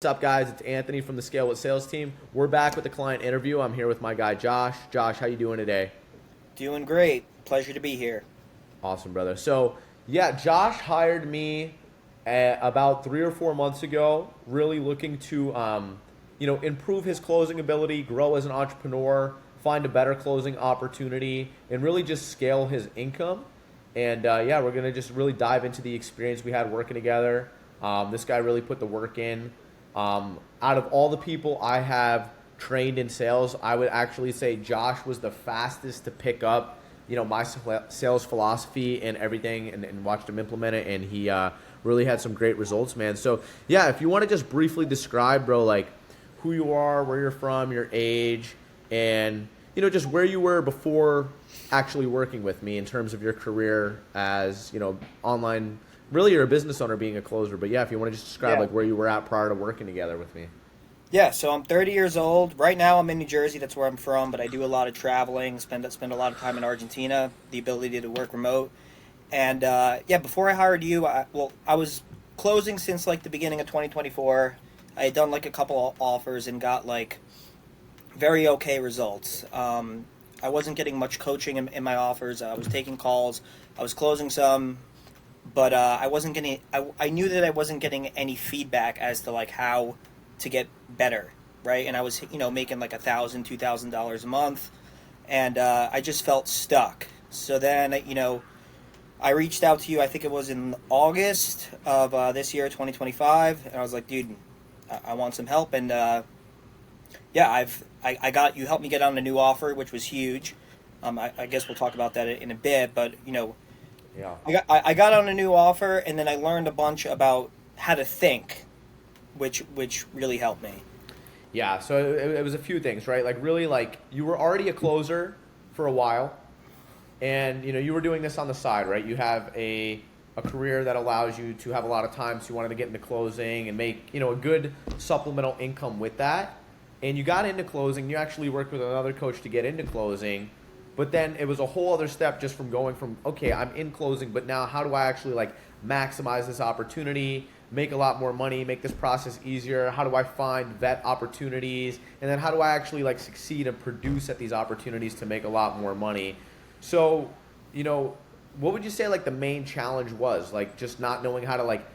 What's up, guys? It's Anthony from the Scale with Sales team. We're back with the client interview. I'm here with my guy Josh. Josh, how you doing today? Doing great. Pleasure to be here. Awesome, brother. So, yeah, Josh hired me about 3 or 4 months ago. Really looking to, improve his closing ability, grow as an entrepreneur, find a better closing opportunity, and really just scale his income. And yeah, we're gonna just really dive into the experience we had working together. This guy really put the work in. Out of all the people I have trained in sales, I would actually say Josh was the fastest to pick up, my sales philosophy and everything, and watched him implement it. And he really had some great results, man. So yeah, if you want to just briefly describe, bro, like who you are, where you're from, your age, and just where you were before actually working with me in terms of your career as online. Really, you're a business owner being a closer, but yeah, if you want to just describe Yeah. like where you were at prior to working together with me. Yeah, so I'm 30 years old. Right now I'm in New Jersey, that's where I'm from, but I do a lot of traveling, spend a lot of time in Argentina, the ability to work remote. And yeah, before I hired you, I was closing since like the beginning of 2024. I had done like a couple offers and got like very okay results. I wasn't getting much coaching in my offers. I was taking calls. I was closing some, but I wasn't getting. I knew that I wasn't getting any feedback as to like how to get better, right? And I was making like $1,000, $2,000 a month, and I just felt stuck. So then I reached out to you. I think it was in August of this year, 2025, and I was like, dude, I want some help, and yeah, I got you helped me get on a new offer, which was huge. I guess we'll talk about that in a bit, but Yeah. I got on a new offer, and then I learned a bunch about how to think, which really helped me. Yeah, so it was a few things, right? Like really, like you were already a closer for a while, and you were doing this on the side, right? You have a career that allows you to have a lot of time, so you wanted to get into closing and make a good supplemental income with that. And you got into closing. You actually worked with another coach to get into closing, but then it was a whole other step just from going from okay, I'm in closing, but now how do I actually like maximize this opportunity, make a lot more money, make this process easier? How do I vet opportunities, and then how do I actually like succeed and produce at these opportunities to make a lot more money? So, what would you say like the main challenge was? Like just not knowing how to like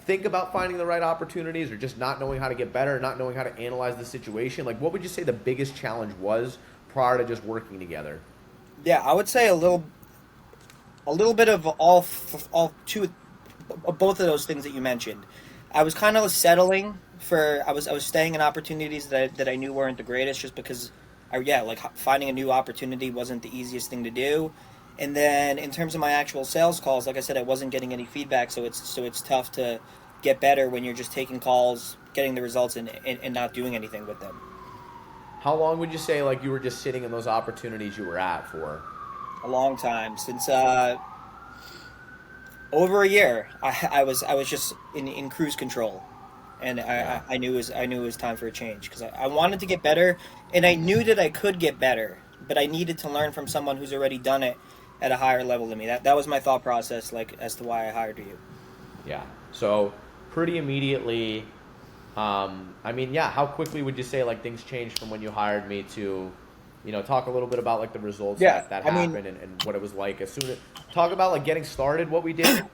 think about finding the right opportunities, or just not knowing how to get better, not knowing how to analyze the situation? Like what would you say the biggest challenge was prior to just working together? Yeah, I would say a little bit of all two, both of those things that you mentioned. I was kind of settling for I was staying in opportunities that I knew weren't the greatest, just because like finding a new opportunity wasn't the easiest thing to do. And then in terms of my actual sales calls, like I said, I wasn't getting any feedback, so it's tough to get better when you're just taking calls, getting the results, and not doing anything with them. How long would you say like you were just sitting in those opportunities you were at for? A long time since over a year. I was just in cruise control, and Yeah. I knew it was time for a change, because I wanted to get better, and I knew that I could get better, but I needed to learn from someone who's already done it at a higher level than me. That was my thought process, like as to why I hired you. Yeah. So pretty immediately, I mean, yeah, how quickly would you say like things changed from when you hired me to, talk a little bit about like the results Yeah, that I mean, happened, and what it was like as soon as talk about like getting started, what we did,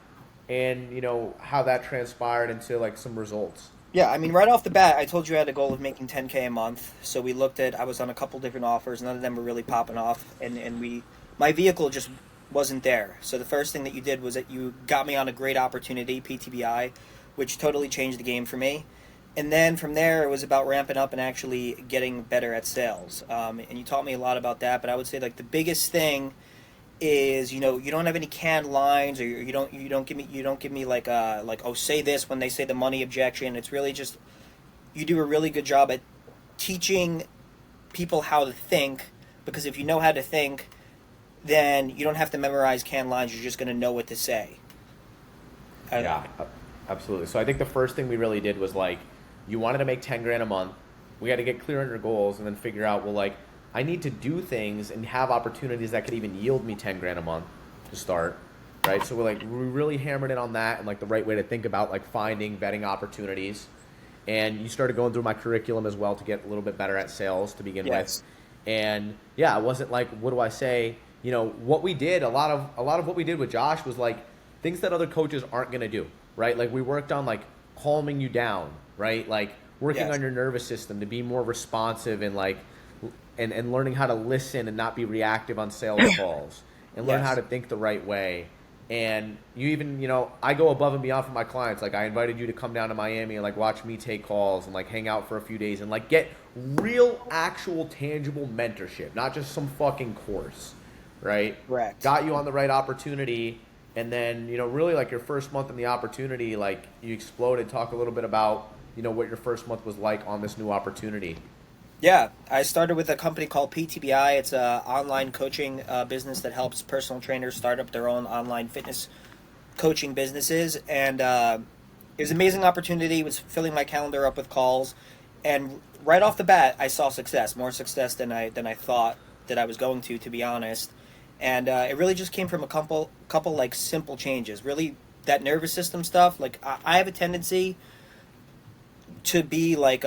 and how that transpired into like some results. yeah, I mean, right off the bat, I told you I had a goal of making 10K a month. So we looked at, I was on a couple different offers. None of them were really popping off. And my vehicle just wasn't there. So the first thing that you did was that you got me on a great opportunity, PTBI, which totally changed the game for me. And then from there, it was about ramping up and actually getting better at sales. And you taught me a lot about that. But I would say like the biggest thing is you don't have any canned lines, or you don't give me like oh, say this when they say the money objection. It's really just you do a really good job at teaching people how to think, because if you know how to think, then you don't have to memorize canned lines. You're just going to know what to say. I, Yeah, absolutely. So I think the first thing we really did was like, you wanted to make 10 grand a month. We had to get clear on your goals and then figure out, well, like, I need to do things and have opportunities that could even yield me 10 grand a month to start, right? So we really hammered in on that and like the right way to think about like finding, vetting opportunities. and you started going through my curriculum as well to get a little bit better at sales to begin with. Yes. And yeah, it wasn't like, what do I say? You know, what we did, a lot of what we did with Josh was like things that other coaches aren't going to do, right? Like we worked on like calming you down, right? Like working Yes. on your nervous system to be more responsive and like and learning how to listen and not be reactive on sales calls and learn how Yes. to think the right way. And you even, I go above and beyond for my clients. Like I invited you to come down to Miami and like watch me take calls and like hang out for a few days and like get real, actual, tangible mentorship, not just some fucking course, right? Correct. Got you on the right opportunity. And then, really like your first month in the opportunity, like you exploded. Talk a little bit about, what your first month was like on this new opportunity. Yeah, I started with a company called PTBI. It's a online coaching business that helps personal trainers start up their own online fitness coaching businesses. And it was an amazing opportunity. It was filling my calendar up with calls, and right off the bat, I saw success, more success than I thought that I was going to be honest. And it really just came from a couple like simple changes. Really, that nervous system stuff. Like I have a tendency to be like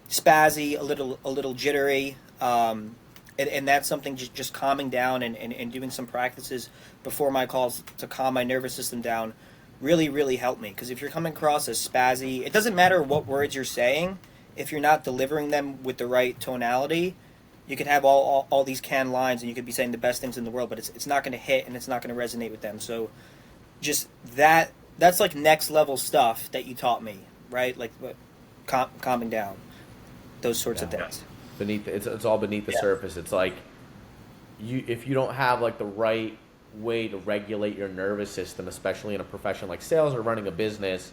spazzy, a little jittery, and that's something just calming down and doing some practices before my calls to calm my nervous system down really helped me. Because if you're coming across as spazzy, it doesn't matter what words you're saying. If you're not delivering them with the right tonality, you could have all these canned lines and you could be saying the best things in the world, but it's not going to hit and it's not going to resonate with them. So just that's like next level stuff that you taught me, right? Like calming down, those sorts of things. It's all beneath the surface. It's like if you don't have like the right way to regulate your nervous system, especially in a profession like sales or running a business,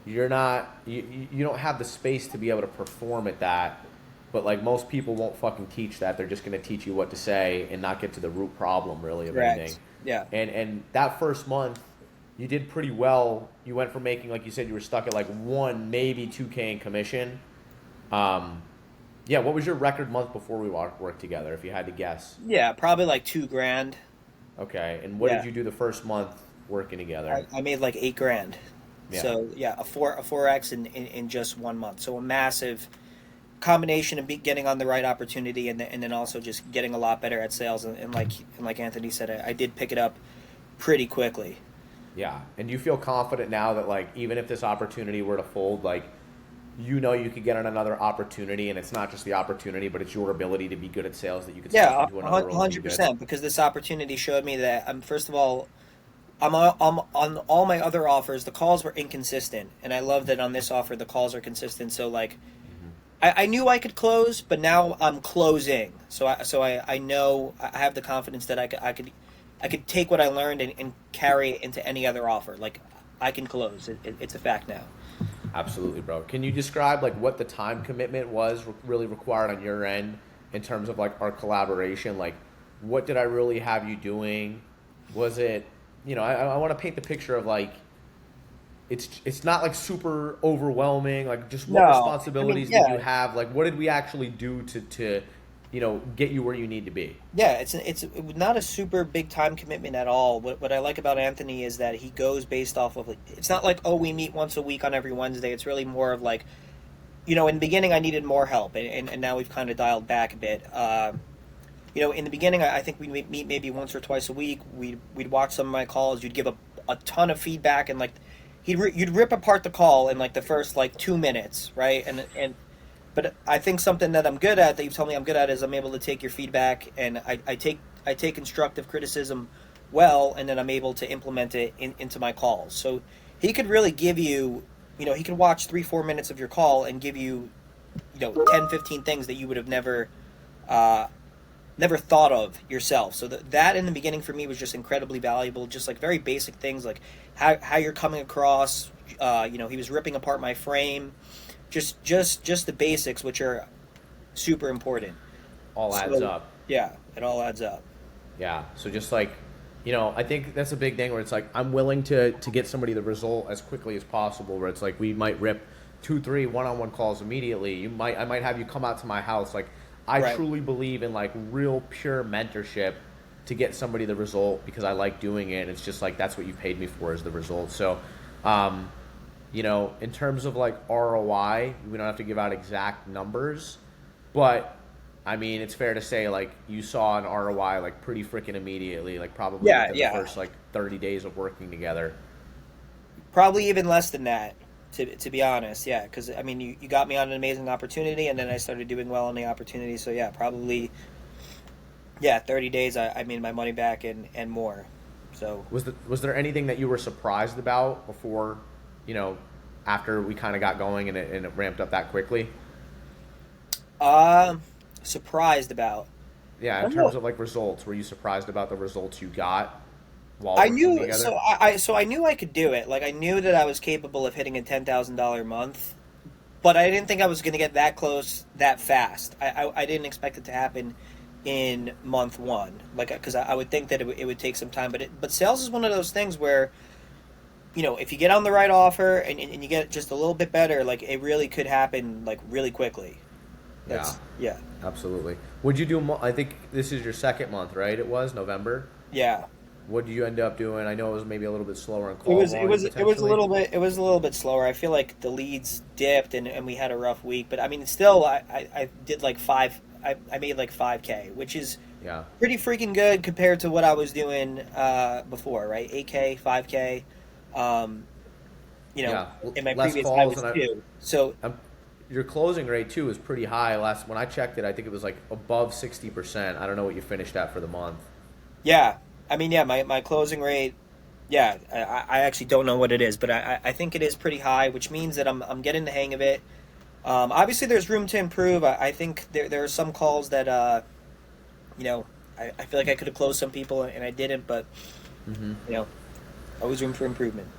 you don't have the space to be able to perform at that. But like most people won't fucking teach that. They're just going to teach you what to say and not get to the root problem really of anything. Yeah. And that first month you did pretty well. You went from making, like you said, you were stuck at like 1, maybe 2K in commission. What was your record month before we worked together, if you had to guess? Yeah, probably like $2,000. Okay, and what did you do the first month working together? I made like $8,000. Yeah. So yeah, a 4x in just 1 month. So a massive combination of getting on the right opportunity and then also just getting a lot better at sales. And like Anthony said, I did pick it up pretty quickly. Yeah, and you feel confident now that like even if this opportunity were to fold, like you could get on another opportunity, and it's not just the opportunity, but it's your ability to be good at sales that you could step into another role. 100%. Because this opportunity showed me that first of all, I'm on all my other offers, the calls were inconsistent, and I love that on this offer the calls are consistent. So like, I knew I could close, but now I'm closing. So I know I have the confidence that I could take what I learned and carry it into any other offer. Like I can close. It's a fact now. Absolutely, bro. Can you describe like what the time commitment was really required on your end in terms of like our collaboration? Like, what did I really have you doing? Was it, I want to paint the picture of like, it's not like super overwhelming. Like, just what responsibilities did you have? Like, what did we actually do to get you where you need to be? Yeah, it's not a super big time commitment at all. What I like about Anthony is that he goes based off of like, it's not like, oh, we meet once a week on every Wednesday. It's really more of like, in the beginning I needed more help, and now we've kind of dialed back a bit. In the beginning I think we'd meet maybe once or twice a week. We'd watch some of my calls. You'd give a ton of feedback, and like you'd rip apart the call in like the first like 2 minutes, right? But I think something that I'm good at, that you've told me I'm good at, is I'm able to take your feedback, and I take constructive criticism well, and then I'm able to implement it into my calls. So he could really give you, he could watch 3-4 minutes of your call and give you, 10-15 things that you would have never thought of yourself. So that in the beginning for me was just incredibly valuable. Just like very basic things like how you're coming across. He was ripping apart my frame. Just the basics, which are super important. All adds up. Yeah, it all adds up. Yeah. So just like, I think that's a big thing where it's like I'm willing to get somebody the result as quickly as possible. Where it's like we might rip 2-3 one-on-one calls immediately. I might have you come out to my house. Like I truly believe in like real pure mentorship to get somebody the result because I like doing it. And it's just like that's what you paid me for is the result. So, In terms of like ROI, we don't have to give out exact numbers, but I mean, it's fair to say like you saw an ROI like pretty freaking immediately, like probably Yeah, within the yeah. first like 30 days of working together. Probably even less than that, to be honest. Yeah, because I mean, you got me on an amazing opportunity, and then I started doing well on the opportunity. So yeah, probably, yeah, 30 days. I made my money back and more. So Was there anything that you were surprised about before, you know, after we kind of got going and it ramped up that quickly? um, surprised about. Yeah, I in don't know. terms of like results, were you surprised about the results you got while I working knew together? so I knew I could do it. Like I knew that I was capable of hitting a $10,000 month, but I didn't think I was going to get that close that fast. I didn't expect it to happen in month one, like because I would think that it would take some time. But sales is one of those things where if you get on the right offer and you get just a little bit better, like it really could happen like really quickly. Yeah, That's yeah, absolutely. Would you do? I think this is your second month, right? It was November. yeah. What did you end up doing? I know it was maybe a little bit slower in It call was it volume was it was a potentially. little bit slower. I feel like the leads dipped and we had a rough week, but I mean still I did like I made like 5K, which is Yeah, pretty freaking good compared to what I was doing before, right? 8K, 5K. Um, yeah. in my Less previous I calls was and two. So your closing rate too is pretty high. Last when I checked it, I think it was like above 60%. I don't know what you finished at for the month. yeah, I mean yeah, my closing rate, yeah, I actually don't know what it is, but I think it is pretty high, which means that I'm getting the hang of it. Obviously, there's room to improve. I think there are some calls that you know I feel like I could have closed some people and I didn't, but you know always room for improvement.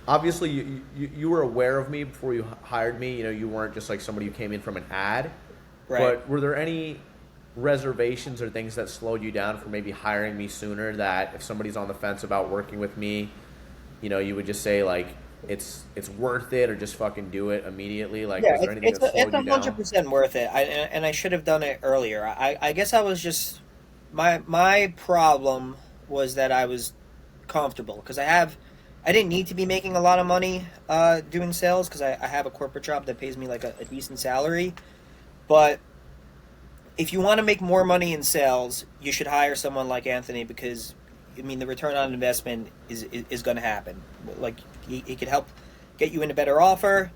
Obviously, you were aware of me before you hired me. You weren't just like somebody who came in from an ad. Right. But were there any reservations or things that slowed you down for maybe hiring me sooner? That if somebody's on the fence about working with me, you would just say like it's worth it, or just fucking do it immediately. Like, Yeah, was there anything that it's slowed a you hundred down? percent worth it. And I should have done it earlier. I guess I was just my problem was that I was comfortable because I didn't need to be making a lot of money doing sales because I have a corporate job that pays me like a decent salary. But if you want to make more money in sales, you should hire someone like Anthony because I mean the return on investment is going to happen. Like he could help get you in a better offer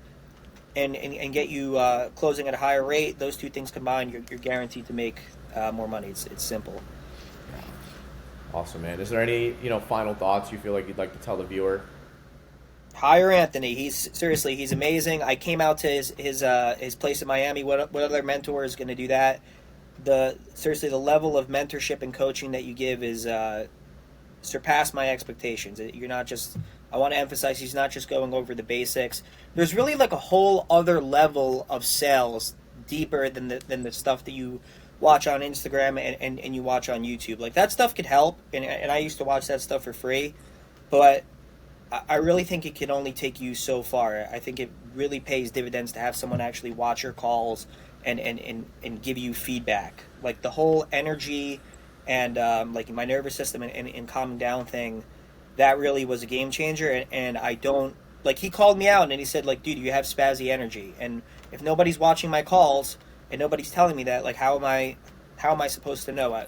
and get you closing at a higher rate. Those two things combined, you're guaranteed to make more money. It's simple. Awesome, man. Is there any final thoughts you feel like you'd like to tell the viewer? Hire Anthony. He's amazing. I came out to his place in Miami. What other mentor is going to do that? The level of mentorship and coaching that you give is surpassed my expectations. You're not just. I want to emphasize he's not just going over the basics. There's really like a whole other level of sales deeper than the stuff that you watch on Instagram and you watch on YouTube. Like that stuff could help, and I used to watch that stuff for free, but I really think it can only take you so far. I think it really pays dividends to have someone actually watch your calls and give you feedback. Like the whole energy and like my nervous system and calming down thing, that really was a game changer. And I don't like he called me out and he said like, dude, you have spazzy energy. And if nobody's watching my calls and nobody's telling me that, like, how am I supposed to know?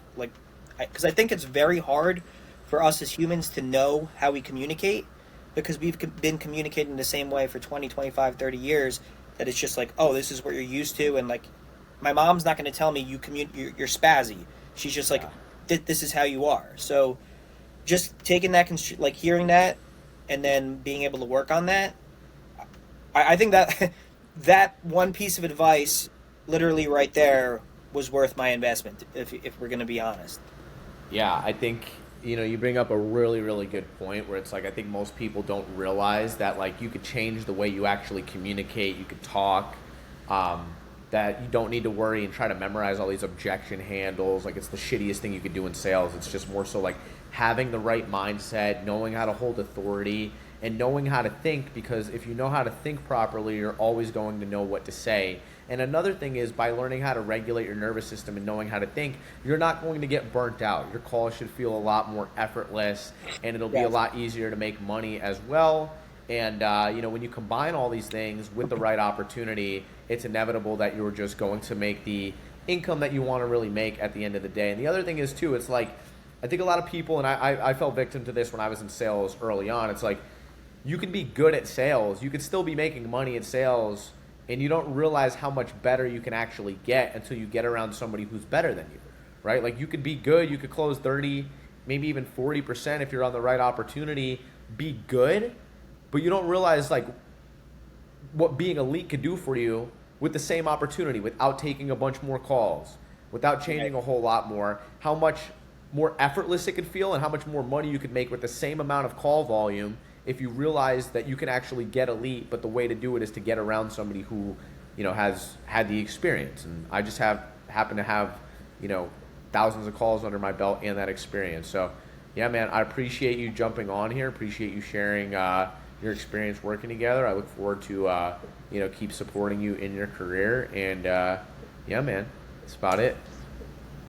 Because I think it's very hard for us as humans to know how we communicate because we've been communicating the same way for 20, 25, 30 years that it's just like, oh, this is what you're used to. And like, my mom's not going to tell me you're spazzy. She's just like, Yeah. this is how you are. So just taking that, like hearing that and then being able to work on that, I think that that one piece of advice literally right there was worth my investment if we're going to be honest. Yeah, I think you bring up a really really good point where it's like I think most people don't realize that like you could change the way you actually communicate, you could talk, um, that you don't need to worry and try to memorize all these objection handles. Like it's the shittiest thing you could do in sales. It's just more so like having the right mindset, knowing how to hold authority, and knowing how to think. Because if you know how to think properly, you're always going to know what to say. And another thing is by learning how to regulate your nervous system and knowing how to think, you're not going to get burnt out. Your calls should feel a lot more effortless and it'll be a Yes. lot easier to make money as well. And when you combine all these things with the right opportunity, it's inevitable that you're just going to make the income that you want to really make at the end of the day. And the other thing is too, it's like I think a lot of people, and I fell victim to this when I was in sales early on. It's like you can be good at sales, you can still be making money at sales, and you don't realize how much better you can actually get until you get around somebody who's better than you, right? Like you could be good, you could close 30, maybe even 40% if you're on the right opportunity, be good, but you don't realize like what being elite could do for you with the same opportunity, without taking a bunch more calls, without changing a whole lot more, how much more effortless it could feel and how much more money you could make with the same amount of call volume if you realize that you can actually get elite, but the way to do it is to get around somebody who, has had the experience. And I just happen to have, thousands of calls under my belt and that experience. So, yeah, man, I appreciate you jumping on here. Appreciate you sharing your experience working together. I look forward to, keep supporting you in your career. And, yeah, man, that's about it.